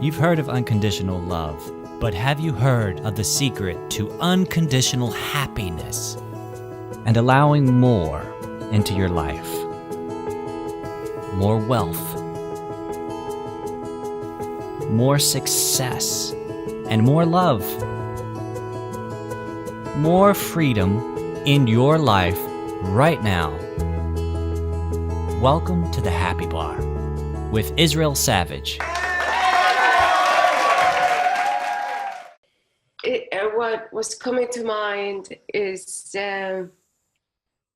You've heard of unconditional love, but have you heard of the secret to unconditional happiness and allowing more into your life? More wealth, more success, and more love. More freedom in your life right now. Welcome to the Happy Bar with Israel Savage. What was coming to mind is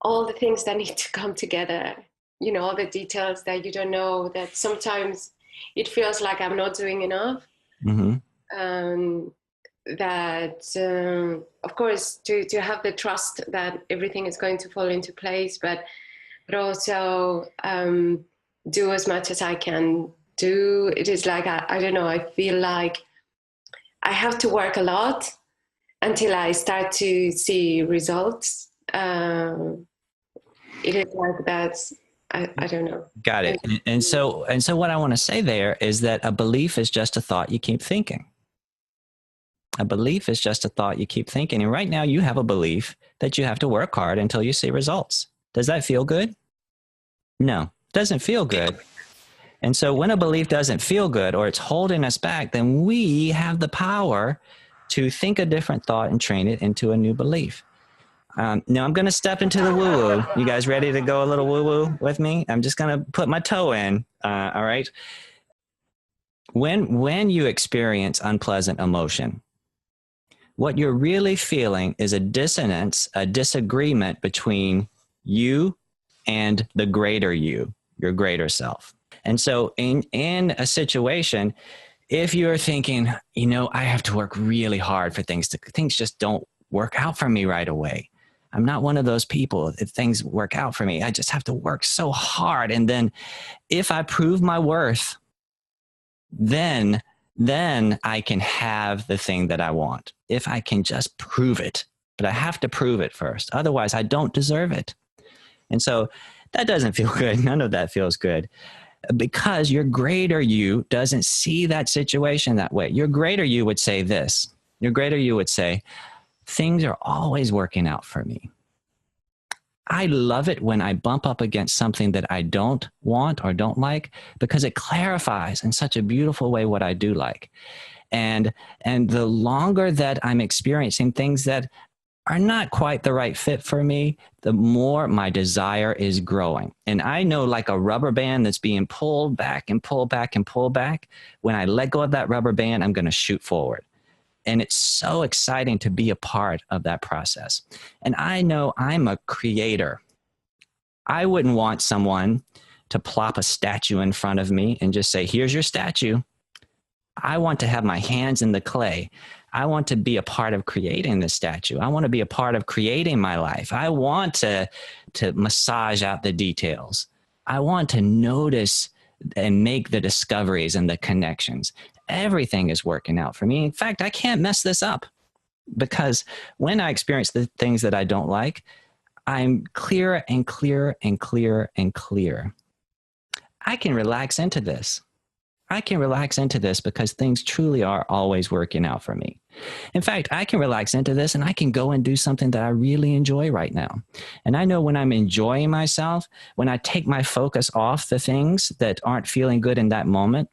all the things that need to come together. You know, all the details that you don't know, that sometimes it feels like I'm not doing enough. Mm-hmm. Of course, to have the trust that everything is going to fall into place, but also do as much as I can do. It is like, I don't know, I feel like I have to work a lot until I start to see results. It is like that. I don't know. Got it. And so what I want to say there is that a belief is just a thought you keep thinking. A belief is just a thought you keep thinking. And right now you have a belief that you have to work hard until you see results. Does that feel good? No, it doesn't feel good. And so when a belief doesn't feel good or it's holding us back, then we have the power to think a different thought and train it into a new belief. Now I'm going to step into the woo-woo. You guys ready to go a little woo-woo with me? I'm just going to put my toe in. All right. When you experience unpleasant emotion, what you're really feeling is a dissonance, a disagreement between you and the greater you, your greater self. And so in a situation, if you're thinking, you know, I have to work really hard for things just don't work out for me right away. I'm not one of those people. If things work out for me, I just have to work so hard. And then if I prove my worth, then I can have the thing that I want. If I can just prove it, but I have to prove it first. Otherwise, I don't deserve it. And so that doesn't feel good. None of that feels good. Because your greater you doesn't see that situation that way. Your greater you would say this. Your greater you would say, things are always working out for me. I love it when I bump up against something that I don't want or don't like, because it clarifies in such a beautiful way what I do like. And the longer that I'm experiencing things that are not quite the right fit for me, the more my desire is growing. And I know, like a rubber band that's being pulled back and pulled back and pulled back, when I let go of that rubber band, I'm going to shoot forward. And it's so exciting to be a part of that process. And I know I'm a creator. I wouldn't want someone to plop a statue in front of me and just say, here's your statue. I want to have my hands in the clay. I want to be a part of creating the statue. I want to be a part of creating my life. I want to massage out the details. I want to notice and make the discoveries and the connections. Everything is working out for me. In fact, I can't mess this up, because when I experience the things that I don't like, I'm clearer and clearer and clearer and clearer. I can relax into this. I can relax into this because things truly are always working out for me. In fact, I can relax into this and I can go and do something that I really enjoy right now. And I know when I'm enjoying myself, when I take my focus off the things that aren't feeling good in that moment,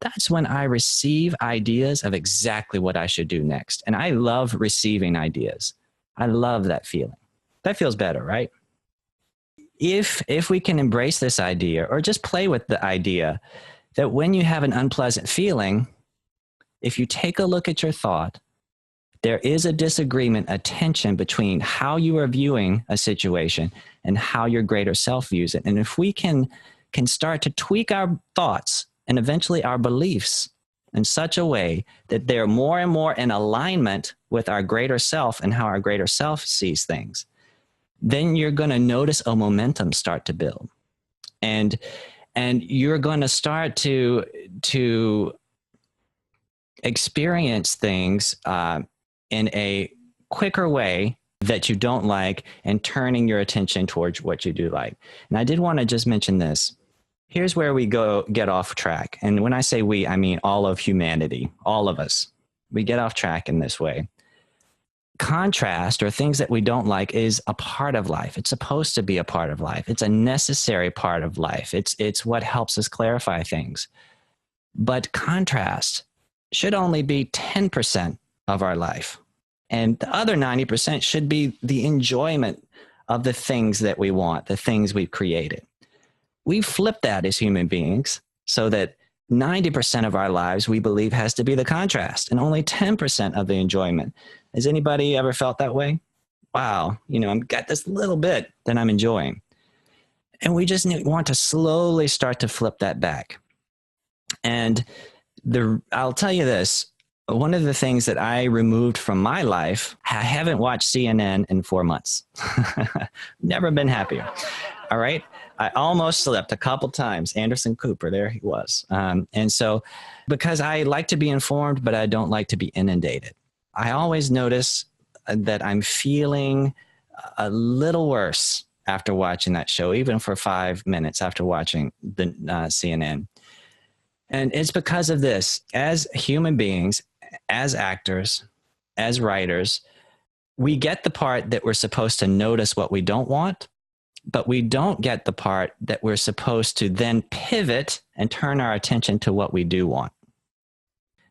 that's when I receive ideas of exactly what I should do next. And I love receiving ideas. I love that feeling. That feels better, right? If we can embrace this idea, or just play with the idea that when you have an unpleasant feeling, if you take a look at your thought, there is a disagreement, a tension between how you are viewing a situation and how your greater self views it. And if we can start to tweak our thoughts and eventually our beliefs in such a way that they're more and more in alignment with our greater self and how our greater self sees things, then you're going to notice a momentum start to build. And you're going to start to experience things in a quicker way that you don't like, and turning your attention towards what you do like. And I did want to just mention this. Here's where we get off track. And when I say we, I mean all of humanity, all of us. We get off track in this way. Contrast, or things that we don't like, is a part of life. It's supposed to be a part of life. It's a necessary part of life. It's what helps us clarify things. But contrast should only be 10% of our life. And the other 90% should be the enjoyment of the things that we want, the things we've created. We've flipped that as human beings so that 90% of our lives, we believe, has to be the contrast and only 10% of the enjoyment. Has anybody ever felt that way? Wow, I've got this little bit that I'm enjoying. And we just want to slowly start to flip that back. And I'll tell you this, one of the things that I removed from my life, I haven't watched CNN in 4 months. Never been happier. All right. I almost slipped a couple times. Anderson Cooper, there he was. And so, because I like to be informed, but I don't like to be inundated, I always notice that I'm feeling a little worse after watching that show, even for 5 minutes after watching the CNN. And it's because of this. As human beings, as actors, as writers, we get the part that we're supposed to notice what we don't want, but we don't get the part that we're supposed to then pivot and turn our attention to what we do want.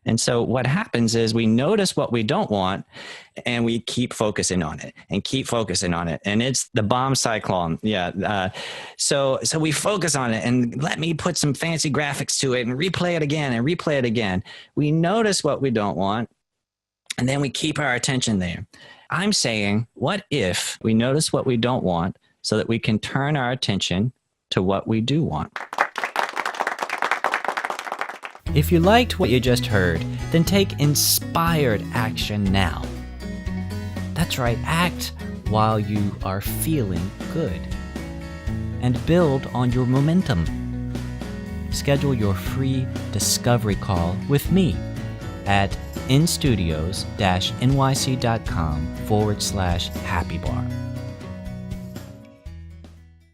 And so what happens is we notice what we don't want and we keep focusing on it and keep focusing on it. And it's the bomb cyclone. Yeah. So we focus on it and let me put some fancy graphics to it and replay it again and replay it again. We notice what we don't want and then we keep our attention there. I'm saying, what if we notice what we don't want so that we can turn our attention to what we do want? If you liked what you just heard, then take inspired action now. That's right, act while you are feeling good. And build on your momentum. Schedule your free discovery call with me at instudios-nyc.com/happybar.